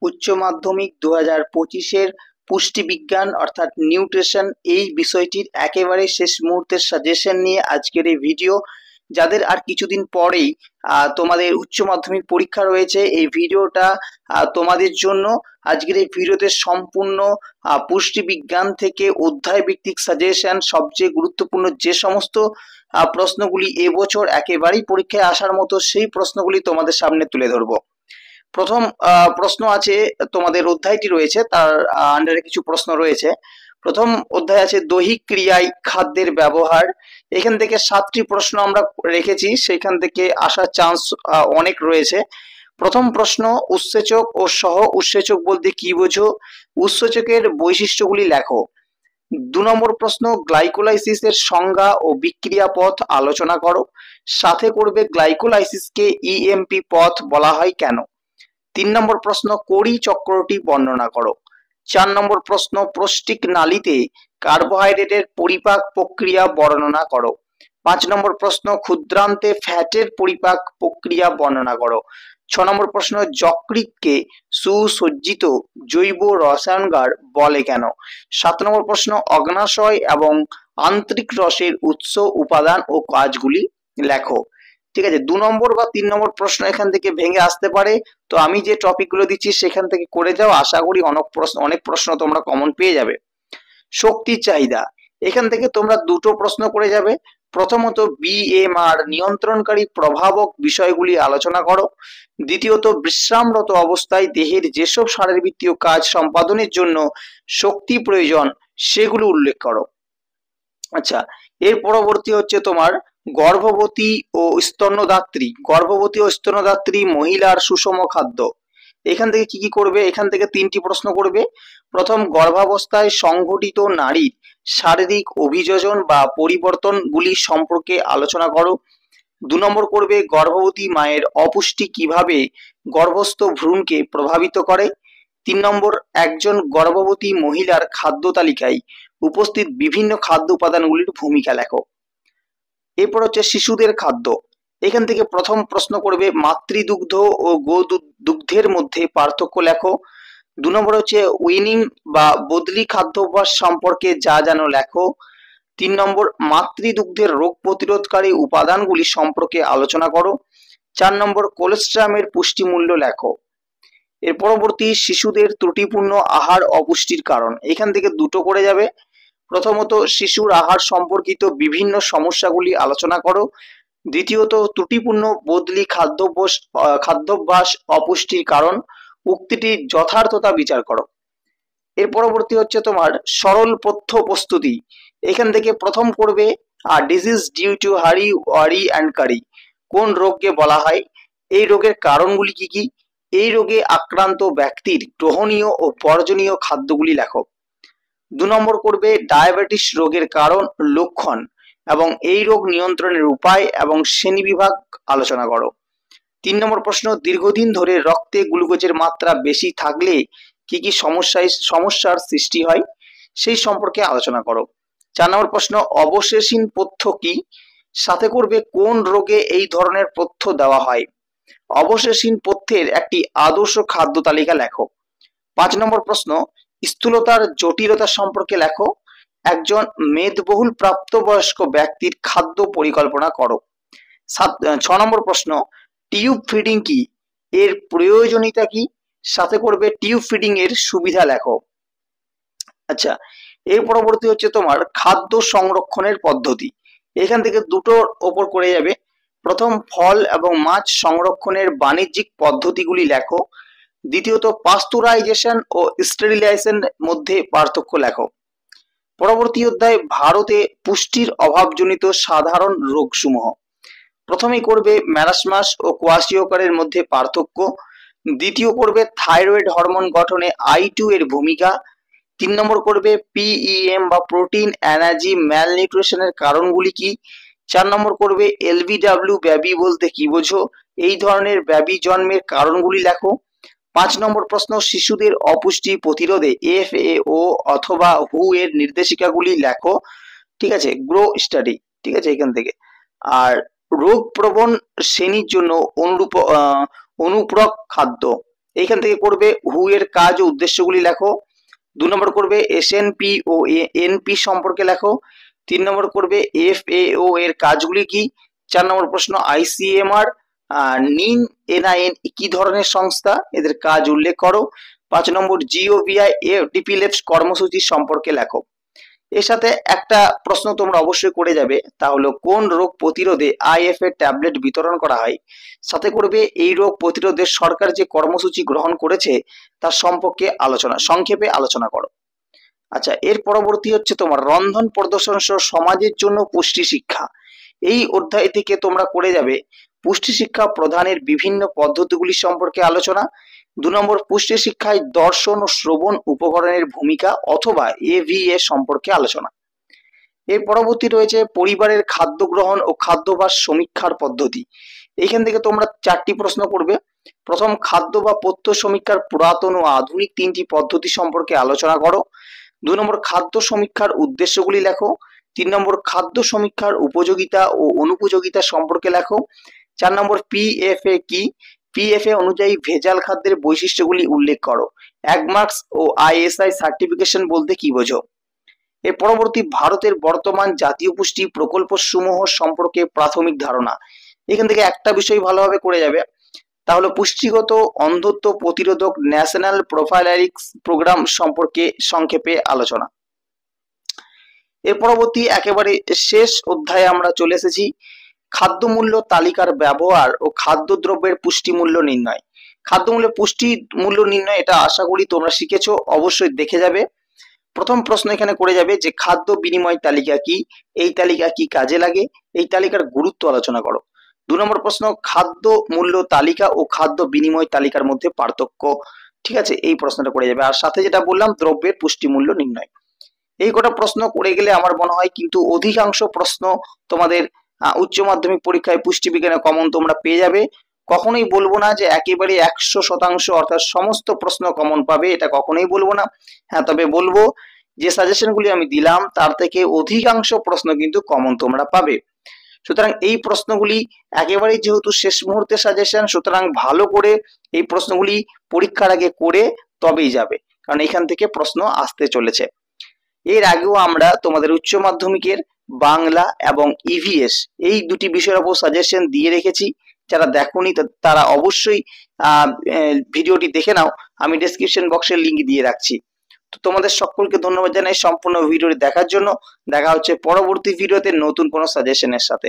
উচ্চ মাধ্যমিক 2025-এর পুষ্টিবিজ্ঞান অর্থাৎ নিউট্রিশন এই বিষয়টির একেবারে শেষ মুহূর্তের সাজেশন নিয়ে আজকের এই ভিডিও। যাদের আর কিছুদিন পরেই তোমাদের উচ্চ মাধ্যমিক পরীক্ষা রয়েছে, এই ভিডিওটা তোমাদের জন্য। আজকের এই ভিডিওতে সম্পূর্ণ পুষ্টিবিজ্ঞান থেকে অধ্যায় ভিত্তিক সাজেশন, সবচেয়ে গুরুত্বপূর্ণ যে সমস্ত প্রশ্নগুলি এবছর একেবারেই পরীক্ষায় আসার মতো সেই প্রশ্নগুলি তোমাদের সামনে তুলে ধরবো। প্রথম প্রশ্ন আছে, তোমাদের অধ্যায়টি রয়েছে তার আন্ডারে কিছু প্রশ্ন রয়েছে। প্রথম অধ্যায় আছে দৈহিক ক্রিয়ায় খাদ্যের ব্যবহার। এখান থেকে 7টি প্রশ্ন আমরা রেখেছি, সেখান থেকে আসার চান্স অনেক রয়েছে। প্রথম প্রশ্ন, উৎসেচক ও সহ উৎসেচক বলতে কি বোঝো? উৎসেচকের বৈশিষ্ট্যগুলি লেখো। 2 নম্বর প্রশ্ন, গ্লাইকোলাইসিসের সংজ্ঞা ও বিক্রিয়া পথ আলোচনা করো। সাথে করবে গ্লাইকোলাইসিসকে ইএমপি পথ বলা হয় কেন? 3 নম্বর প্রশ্ন, কোরি চক্রটি বর্ণনা করো। 4 নম্বর প্রশ্ন, প্রোস্টিক নালীতে কার্বোহাইড্রেটের পরিপাক প্রক্রিয়া বর্ণনা করো। 5 নম্বর প্রশ্ন, ক্ষুদ্রান্তে ফ্যাটের পরিপাক প্রক্রিয়া বর্ণনা করো। 6 নম্বর প্রশ্ন, যকৃৎকে সুসজ্জিত জৈব রসায়নগার বলে কেন? 7 নম্বর প্রশ্ন, অগ্নাশয় এবং আন্তরিক রসের উৎস, উপাদান ও কাজগুলি লেখো। ঠিক আছে, 2 নম্বর বা 3 নম্বর প্রশ্ন এখান থেকে ভেঙে আসতে পারে, তো আমি যে টপিকগুলো দিচ্ছি সেখান থেকে করে যাও, আশা করি অনেক প্রশ্ন তোমরা কমন পেয়ে যাবে। শক্তির চাহিদা, এখান থেকে তোমরা 2টো প্রশ্ন করে যাবে। প্রথমত, বিএমআর নিয়ন্ত্রণকারী প্রভাবক বিষয়গুলি আলোচনা করো। দ্বিতীয়ত, বিশ্রামরত অবস্থায় দেহের যেসব শারীরবৃত্তীয় কাজ সম্পাদনের জন্য শক্তি প্রয়োজন সেগুলো উল্লেখ করো। আচ্ছা, এর পরবর্তী হচ্ছে তোমার গর্ভবতী ও স্তন্যদাত্রী মহিলার সুষম খাদ্য। এখান থেকে কি করবে? এখান থেকে 3টি প্রশ্ন করবে। প্রথম, গর্ভাবস্থায় সংঘটিত নারীর শারীরিক অভিযোজন বা পরিবর্তনগুলি সম্পর্কে আলোচনা করো। 2 নম্বর করবে গর্ভবতী মায়ের অপুষ্টি কিভাবে গর্ভস্থ ভ্রূণকে প্রভাবিত করে। 3 নম্বর, একজন গর্ভবতী মহিলার খাদ্য তালিকায় উপস্থিত বিভিন্ন খাদ্য উপাদানগুলির ভূমিকা লেখো। এরপর হচ্ছে শিশুদের খাদ্য। এখান থেকে প্রথম প্রশ্ন করবে মাতৃদুগ্ধ ও গোদুগ্ধের মধ্যে পার্থক্য লেখো। 2 নম্বর হচ্ছে উইনিং বা বদলি খাদ্যাভ্যাস সম্পর্কে যা জানো লেখো। 3 নম্বর, মাতৃদুগ্ধের রোগ প্রতিরোধকারী উপাদানগুলি সম্পর্কে আলোচনা করো। 4 নম্বর, কোলেস্ট্রামের পুষ্টিমূল্য লেখো। এর পরবর্তী, শিশুদের ত্রুটিপূর্ণ আহার অপুষ্টির কারণ। এখান থেকে 2টো করে যাবে। প্রথমত, শিশুর আহার সম্পর্কিত বিভিন্ন সমস্যাগুলি আলোচনা করো। দ্বিতীয়ত, ত্রুটিপূর্ণ বদলি খাদ্যাভ্যাস অপুষ্টির কারণ, উক্তিটির যথার্থতা বিচার করো। এর পরবর্তী হচ্ছে তোমার সরল পথ্য প্রস্তুতি। এখান থেকে প্রথম করবে ডিজিজ ডিউ টু হারি ওয়ারি অ্যান্ড কারি, কোন রোগকে বলা হয়, এই রোগের কারণগুলি কি কি, এই রোগে আক্রান্ত ব্যক্তির গ্রহণীয় ও বর্জনীয় খাদ্যগুলি লেখো। 2 নম্বর করবে ডায়াবেটিস রোগের কারণ, লক্ষণ এবং এই রোগ নিয়ন্ত্রণের উপায় এবং শ্রেণীবিভাগ আলোচনা করো। 3 নম্বর প্রশ্ন, দীর্ঘদিন ধরে রক্তে গ্লুকোজের মাত্রা বেশি থাকলে কি কি সমস্যার সৃষ্টি হয় সেই সম্পর্কে আলোচনা করো। 4 নম্বর প্রশ্ন, অবশেষহীন পথ্য কি, সাথে করবে কোন রোগে এই ধরনের পথ্য দেওয়া হয়। অবশেষহীন পথ্যের একটি আদর্শ খাদ্য তালিকা লেখো। 5 নম্বর প্রশ্ন, স্থূলতার জটিলতা সম্পর্কে লেখো। একজন মেদবহুল প্রাপ্তবয়স্ক ব্যক্তির খাদ্য পরিকল্পনা করো। 6 নম্বর প্রশ্ন, টিউব ফিডিং কি, এর প্রয়োজনীয়তা কি, সাথে করবে টিউব ফিডিং এর সুবিধা লেখো। আচ্ছা, এর পরবর্তী হচ্ছে তোমার খাদ্য সংরক্ষণের পদ্ধতি। এখান থেকে 2টোর ওপর করে যাবে। প্রথম, ফল এবং মাছ সংরক্ষণের বাণিজ্যিক পদ্ধতিগুলি লেখো। দ্বিতীয়ত, পাস্তুরাইজেশন ও স্টেরিলাইজেশন মধ্যে পার্থক্য লেখো। পরবর্তী অধ্যায় ভারতে পুষ্টির অভাবজনিত সাধারণ রোগসমূহ। প্রথমেই করবে ম্যারাসমাস ও কোয়াশিওকারের মধ্যে পার্থক্য। দ্বিতীয় করবে থাইরয়েড হরমোন গঠনে I2 এর ভূমিকা। 3 নম্বর করবে PEM বা প্রোটিন এনার্জি ম্যালনিউট্রিশনের কারণগুলি কি। 4 নম্বর করবে LBW ব্যাবি বলতে কি বোঝো, এই ধরনের ব্যাবি জন্মের কারণগুলি লেখো। 5 নম্বর প্রশ্ন, শিশুদের অপুষ্টি প্রতিরোধে FAO অথবা WHO এর নির্দেশিকাগুলি লেখো। ঠিক আছে, গ্রো স্টাডি। ঠিক আছে, এখান থেকে। আর রোগ প্রবণ শ্রেণীর জন্য অনুপূরক খাদ্য। এইখান থেকে করবে হু এর কাজ ও উদ্দেশ্যগুলি লেখো। 2 নম্বর করবে এসএনপি ও এনপি সম্পর্কে লেখো। 3 নম্বর করবে এফএও এর কাজগুলি কি। 4 নম্বর প্রশ্ন আইসিএমআর নিন এনআইএন কি ধরনের সংস্থা, এদের কাজ উল্লেখ করো। 5 নম্বর জিওভিআই এফডিপি ল্যাবস কর্মসূচি সম্পর্কে লেখো। এর সাথে একটা প্রশ্ন তোমরা অবশ্যই করে যাবে, তা হলো কোন রোগ প্রতিরোধে আইএফ এর ট্যাবলেট বিতরণ করা হয়। সাথে করবে এই রোগ প্রতিরোধে সরকার যে কর্মসূচি গ্রহণ করেছে তার সম্পর্কে সংক্ষেপে আলোচনা করো। আচ্ছা, এর পরবর্তী হচ্ছে তোমার রন্ধন প্রদর্শন সহ সমাজের জন্য পুষ্টি শিক্ষা। এই অধ্যায় থেকে তোমরা করে যাবে পুষ্টি শিক্ষা প্রদানের বিভিন্ন পদ্ধতিগুলি সম্পর্কে আলোচনা। 2 নম্বর পুষ্টি শিক্ষায় দর্শন ও শ্রবণ উপকরণের ভূমিকা অথবা এভিএ সম্পর্কে আলোচনা। এর পরবর্তী রয়েছে পরিবারের খাদ্য গ্রহণ ও খাদ্যাভ্যাস সমীক্ষার পদ্ধতি। এখান থেকে তোমরা 4টি প্রশ্ন করবে। প্রথম, খাদ্য বা পথ্য সমীক্ষার পুরাতন ও আধুনিক 3টি পদ্ধতি সম্পর্কে আলোচনা করো। 2 নম্বর খাদ্য সমীক্ষার উদ্দেশ্যগুলি লেখো। 3 নম্বর খাদ্য সমীক্ষার উপযোগিতা ও অনুপযোগিতা সম্পর্কে লেখো। 4 নম্বর পিএফএ কি, পিএফএ অনুযায়ী ভেজাল খাদ্যের বৈশিষ্ট্যগুলি উল্লেখ করো। অ্যাগমার্কস ও আইএসআই সার্টিফিকেশন বলতে কি বোঝো। এর পরবর্তী ভারতের বর্তমান জাতীয় পুষ্টি প্রকল্প সমূহ সম্পর্কে প্রাথমিক ধারণা। এখান থেকে একটা বিষয় ভালোভাবে করে যাবে, তাহলে পুষ্টিগত অন্ধত্ব প্রতিরোধক ন্যাশনাল প্রোফাইলারিক্স প্রোগ্রাম সম্পর্কে সংক্ষেপে আলোচনা। এর পরবর্তী একেবারে শেষ অধ্যায়ে আমরা চলে এসেছি, খাদ্য মূল্য তালিকার ব্যবহার ও খাদ্যদ্রব্যের পুষ্টি মূল্য নির্ণয়। খাদ্য মূল্যের পুষ্টি মূল্য নির্ণয় এটা আশা করি তোমরা শিখেছো, অবশ্যই দেখে যাবে। প্রথম প্রশ্ন এখানে করে যাবে যে খাদ্য বিনিময় তালিকা কি, এই তালিকা কি কাজে লাগে, এই তালিকার গুরুত্ব আলোচনা করো। 2 নম্বর প্রশ্ন খাদ্য মূল্য তালিকা ও খাদ্য বিনিময় তালিকার মধ্যে পার্থক্য। ঠিক আছে, এই প্রশ্নটা করে যাবে। আর সাথে যেটা বললাম দ্রব্যের পুষ্টি মূল্য নির্ণয়। এই কটা প্রশ্ন করে গেলে আমার মনে হয় কিন্তু অধিকাংশ প্রশ্ন তোমাদের উচ্চ মাধ্যমিক পরীক্ষায় পুষ্টিবিজ্ঞানে কমন তোমরা পেয়ে যাবে। কখনোই বলবো না যে একেবারে 100% অর্থাৎ সমস্ত প্রশ্ন কমন পাবে, এটা কখনোই বলবো না। হ্যাঁ, তবে বলবো যে সাজেশনগুলি আমি দিলাম তার থেকে অধিকাংশ প্রশ্ন কিন্তু কমন তোমরা পাবে। সুতরাং এই প্রশ্নগুলি একেবারেই যেহেতু শেষ মুহূর্তে সাজেশন, সুতরাং ভালো করে এই প্রশ্নগুলি পরীক্ষার আগে করে তবেই যাবে, কারণ এখান থেকে প্রশ্ন আসতে চলেছে। এর আগেও আমরা তোমাদের উচ্চ মাধ্যমিকের বাংলা এবং ইভিএস এই দুটি বিষয়ের উপর সাজেশন দিয়ে রেখেছি। যারা দেখোনি তারা অবশ্যই ভিডিওটি দেখে নাও, আমি ডেসক্রিপশন বক্সে লিংক দিয়ে রাখছি। তো তোমাদের সকলকে ধন্যবাদ জানাই সম্পূর্ণ ভিডিওটি দেখার জন্য। দেখা হচ্ছে পরবর্তী ভিডিওতে নতুন কোনো সাজেশনের সাথে।